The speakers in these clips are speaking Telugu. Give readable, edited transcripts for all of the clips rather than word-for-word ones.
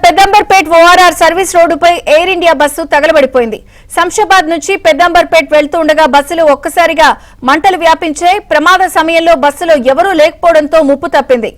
పెద్దంబర్పేట్ ఓఆర్ఆర్ సర్వీస్ రోడ్డుపై ఎయిర్ ఇండియా బస్సు తగలబడిపోయింది. శంషాబాద్ నుంచి పెద్దంబర్పేట్ వెళ్తూ ఉండగా బస్సులో ఒక్కసారిగా మంటలు వ్యాపించాయి. ప్రమాద సమయంలో బస్సులో ఎవరూ లేకపోవడంతో ముప్పు తప్పింది.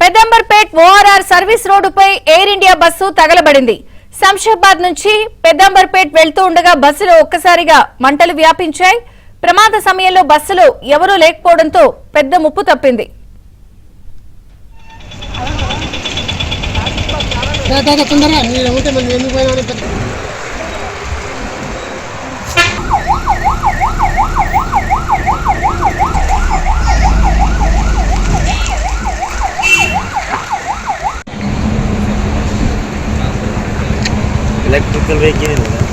పెద్దంబర్పేట్ ఓఆర్ఆర్ సర్వీస్ రోడ్డుపై ఎయిర్ ఇండియా బస్సు తగలబడింది. శంషాబాద్ నుంచి పెద్దంబర్పేట్ వెళ్తూ ఉండగా బస్సులో ఒక్కసారిగా మంటలు వ్యాపించాయి. ప్రమాద సమయంలో బస్సులో ఎవరూ లేకపోవడంతో పెద్ద ముప్పు తప్పింది. Electrical vehicle